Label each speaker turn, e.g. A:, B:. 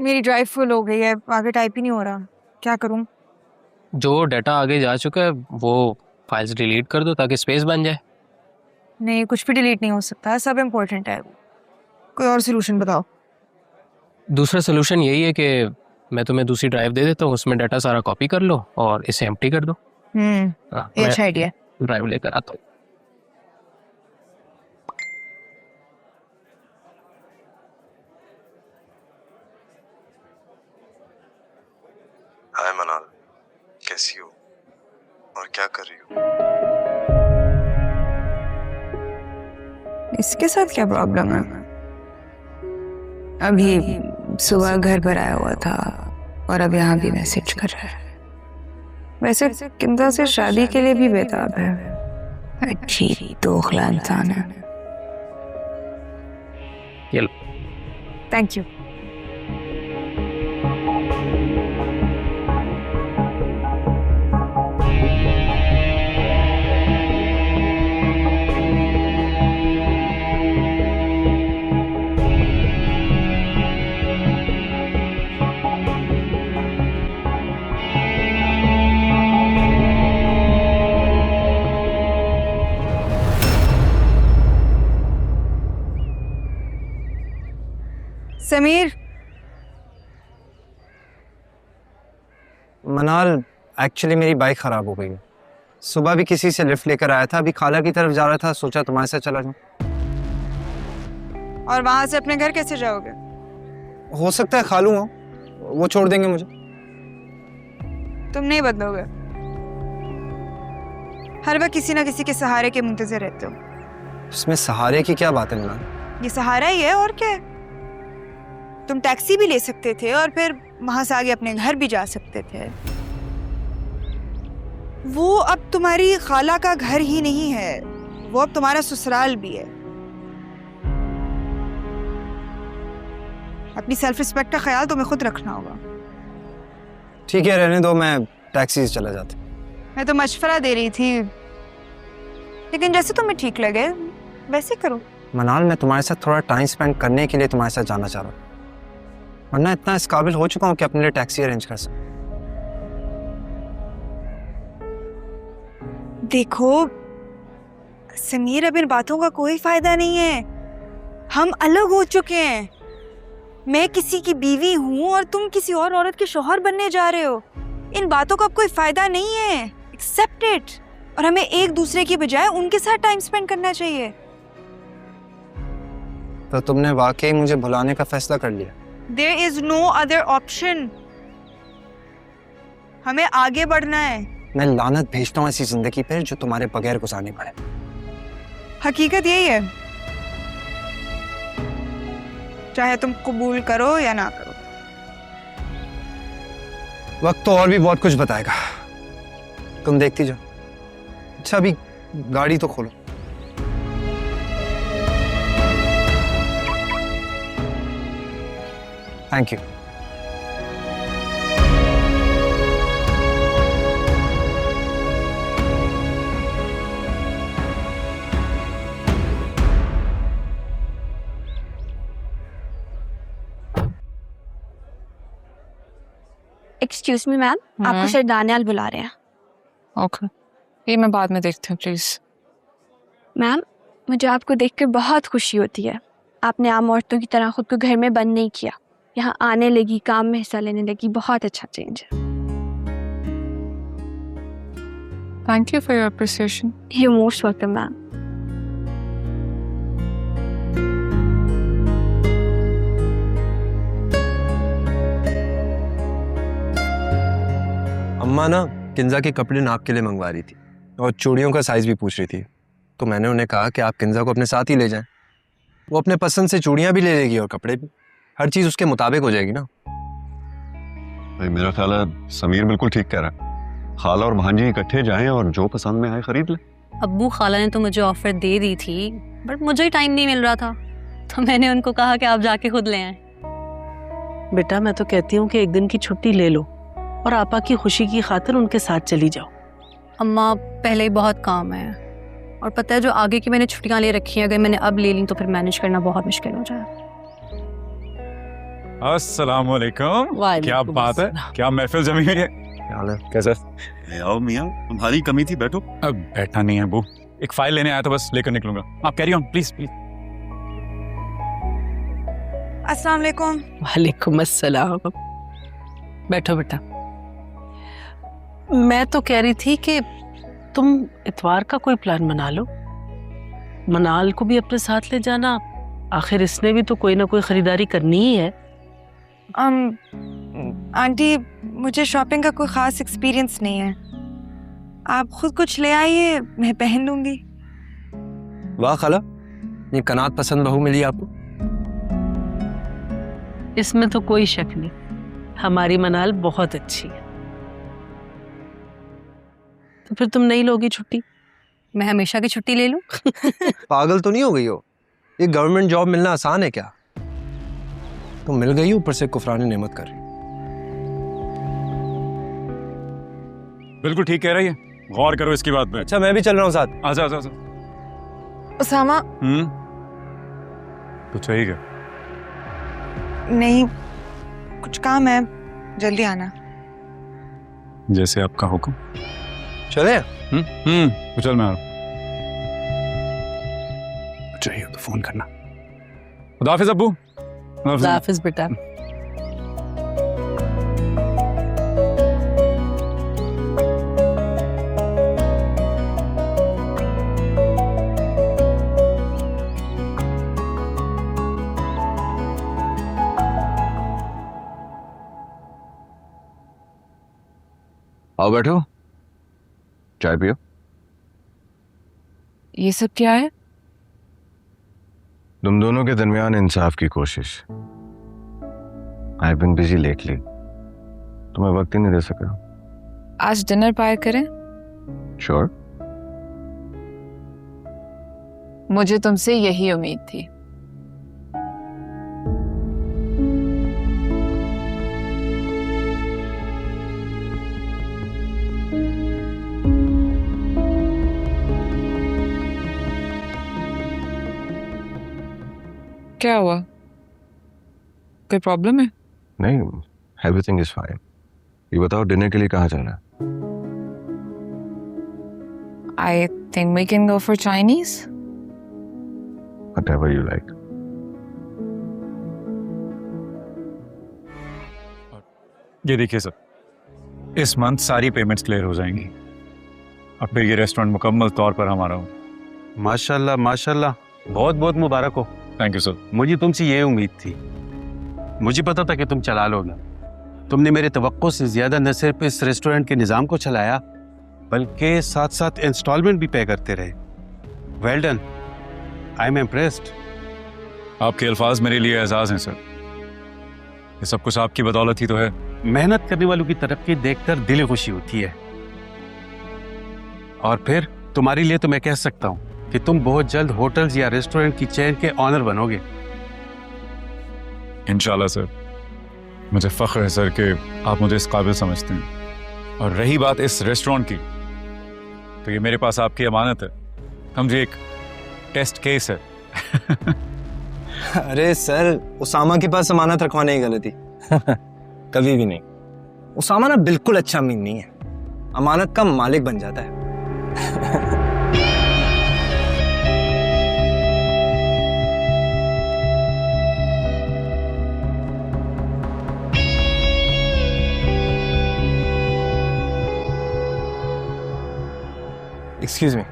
A: मेरी drive full हो गई है, आगे टाइप ही नहीं हो रहा, क्या करूं?
B: जो डाटा आगे जा चुका है वो फाइल्स डिलीट कर दो ताकि स्पेस बन जाए।
A: नहीं, कुछ भी डिलीट नहीं हो सकता, सब इम्पोर्टेंट है। कोई और सोल्यूशन बताओ।
B: दूसरा सोल्यूशन यही है कि मैं तुम्हें दूसरी ड्राइव दे देता हूँ, उसमें डाटा सारा कॉपी कर लो और इसे एम्प्टी कर दो।
A: ये अच्छा आइडिया है।
B: ड्राइव लेकर आता हूँ।
C: हाय मनाल, कैसी हो और क्या कर रही हो?
A: इसके साथ क्या प्रॉब्लम है? अभी सुबह घर पर आया हुआ था और अब यहाँ भी मैसेज कर रहा है। वैसे किंदा से शादी के लिए भी बेताब है। अच्छी दोखला इंसान है।
B: ये लो।
A: Thank you. समीर,
C: मनाल, एक्चुअली मेरी बाइक खराब हो गई है। सुबह भी किसी से लिफ्ट लेकर आया था, अभी खाला की तरफ जा रहा था, सोचा तुम्हारे साथ चला जाऊं।
A: और वहां से अपने घर कैसे जाओगे?
C: हो सकता है खालू हो, वो छोड़ देंगे मुझे।
A: तुम नहीं बदलोगे, हर वक्त किसी ना किसी के सहारे के मुंतज़िर रहते हो।
C: इसमें सहारे की क्या बात है मनाल?
A: ये सहारा ही है और क्या है? तुम टैक्सी भी ले सकते थे और फिर वहां से आगे अपने घर भी जा सकते थे। वो अब तुम्हारी खाला का घर ही नहीं है, वो अब तुम्हारा ससुराल भी है। अपनी सेल्फ रिस्पेक्ट का ख्याल तुम्हें खुद रखना होगा।
C: ठीक है, रहने दो, मैं टैक्सी से चला जाता।
A: मैं तो मशवरा दे रही थी, लेकिन जैसे तुम्हें ठीक लगे वैसे करो।
C: मनाल, मैं तुम्हारे साथ थोड़ा टाइम स्पेंड करने के लिए तुम्हारे साथ जाना चाह रहा हूँ, वरना इतना इस काबिल हो चुका हूँ कि अपने लिए टैक्सी अरेंज कर सकूं।
A: देखो समीर, अब इन बातों का कोई फायदा नहीं है। हम अलग हो चुके हैं। मैं किसी की बीवी हूँ और तुम किसी और औरत के शौहर बनने जा रहे हो। इन बातों का अब कोई फायदा नहीं है। Accept it. और हमें एक दूसरे की बजाय उनके साथ टाइम स्पेंड करना चाहिए।
C: तो तुमने वाकई मुझे भुलाने का फैसला कर लिया?
A: There is no other option. हमें आगे बढ़ना है।
C: मैं लानत भेजता हूँ ऐसी जिंदगी पर जो तुम्हारे बगैर गुजारनी पड़े।
A: हकीकत यही है, चाहे तुम कबूल करो या ना करो।
C: वक्त तो और भी बहुत कुछ बताएगा, तुम देखती जाओ। अच्छा, अभी गाड़ी तो खोलो। Thank you.
D: Excuse me ma'am, आपको शायद दानियाल बुला रहे हैं।
E: ओके, ये मैं बाद में देखती हूँ प्लीज।
D: मैम, मुझे आपको देखकर बहुत खुशी होती है। आपने आम औरतों की तरह खुद को घर में बंद नहीं किया, यहाँ आने लगी, काम में हिस्सा लेने लगी। बहुत अच्छा चेंज है।
E: Thank you for your appreciation.
D: You most welcome ma'am.
C: अम्मा ना किंजा के कपड़े नाप के लिए मंगवा रही थी और चूड़ियों का साइज भी पूछ रही थी, तो मैंने उन्हें कहा कि आप किंजा को अपने साथ ही ले जाएं। वो अपने पसंद से चूड़ियां भी ले लेगी और कपड़े भी, हर चीज उसके मुताबिक हो जाएगी ना।
F: भाई मेरा ख्याल है समीर बिल्कुल ठीक कह रहा है। खाला और भांजी इकट्ठे जाएं और जो पसंद में आए खरीद ले।
G: अब्बू खाला ने तो मुझे ऑफर दे दी थी, बट मुझे ही टाइम नहीं मिल रहा था, तो मैंने उनको कहा कि आप जाके खुद ले आए।
H: बेटा, मैं तो कहती हूँ कि एक दिन की छुट्टी ले लो और आपा की खुशी की खातिर उनके साथ चली जाओ।
G: अम्मा, पहले ही बहुत काम है और पता है जो आगे की मैंने छुट्टियां ले रखी हैं, अगर मैंने अब ले ली तो फिर मैनेज करना बहुत मुश्किल हो जाए।
I: अस्सलामुअलैकुम।
H: वालेकुम
I: क्या बात है,
H: अस्सलाम।
I: क्या महफिल जमी हुई है।
C: क्या हाल है?
I: कैसा?
F: आओ मियाँ, तुम्हारी कमी थी, बैठो।
I: अब बैठा नहीं है अबू, एक फाइल लेने आया था, बस लेकर निकलूंगा। आप कैरी ऑन प्लीज प्लीज।
A: अस्सलाम वालेकुम।
H: वालेकुम अस्सलाम। बैठो बेटा। मैं तो कह रही थी कि तुम इतवार का कोई प्लान बना लो, मनाल को भी अपने साथ ले जाना, आखिर इसने भी तो कोई ना कोई खरीदारी करनी ही है।
A: आंटी, मुझे शॉपिंग का कोई ख़ास एक्सपीरियंस नहीं है, आप खुद कुछ ले आइए, मैं पहन लूंगी।
C: वाह खाला, ये कनात पसंद बहू मिली आपको।
H: इसमें तो कोई शक नहीं, हमारी मनाल बहुत अच्छी है। तो फिर तुम नहीं लोगी छुट्टी?
G: मैं हमेशा की छुट्टी ले लूं?
C: पागल तो नहीं हो गई हो? ये गवर्नमेंट जॉब मिलना आसान है क्या? तो मिल गई, ऊपर से कुफरानी नेमत कर रही।
I: बिल्कुल ठीक कह रही है, गौर करो इसकी बात पे।
C: अच्छा, मैं भी चल रहा हूँ साथ।
I: आजा आजा आजा।
A: उसामा,
I: कुछ चाहिए क्या?
A: नहीं, कुछ काम है, जल्दी आना।
I: जैसे आपका हुक्म।
C: चले?
I: तो चल मैं आ रहा हूँ। चाहिए तो फोन करना। खुदा हाफिज अब्बू।
H: हाफिज बेटा।
F: आओ बैठो, चाय पियो।
E: ये सब क्या है?
F: तुम दोनों के दरमियान इंसाफ की कोशिश। आई बीन बिजी लेटली, तुम्हें वक्त ही नहीं दे सका।
E: आज डिनर पार करें?
F: श्योर।
E: मुझे तुमसे यही उम्मीद थी। क्या हुआ? कोई प्रॉब्लम है?
F: नहीं, एवरीथिंग इज फाइन। ये बताओ, डिनर के लिए कहाँ जाना है?
E: I think we can go for Chinese.
F: Whatever you like.
I: ये देखिए सर, इस मंथ सारी पेमेंट्स क्लियर हो जाएंगी, अब फिर ये रेस्टोरेंट मुकम्मल तौर पर हमारा हो।
J: माशाल्लाह माशाल्लाह, बहुत बहुत मुबारक हो।
I: Thank you sir.
J: मुझे तुमसे ये उम्मीद थी, मुझे पता था कि तुम चला लोगे। तुमने मेरे तवक्को से ज्यादा न सिर्फ इस रेस्टोरेंट के निज़ाम को चलाया, बल्कि साथ साथ इंस्टॉलमेंट भी पे करते रहे। Well done, I am impressed.
I: आपके अल्फाज मेरे लिए एजाज हैं सर, ये सब कुछ आपकी बदौलत ही तो है।
J: मेहनत करने वालों की तरक्की देखकर दिल खुशी होती है। और फिर तुम्हारे लिए तो मैं कह सकता हूँ कि तुम बहुत जल्द होटल्स या रेस्टोरेंट की चेन के ऑनर बनोगे।
I: इंशाल्लाह सर, मुझे फख्र है सर कि आप मुझे इस काबिल समझते हैं। और रही बात इस रेस्टोरेंट की, तो ये मेरे पास आपकी अमानत है, समझिए एक टेस्ट केस है।
C: अरे सर, उसामा के पास अमानत रखवाने की गलती कभी भी नहीं। उसामा ना बिल्कुल अच्छा अमीन नहीं है, अमानत का मालिक बन जाता है। Excuse me.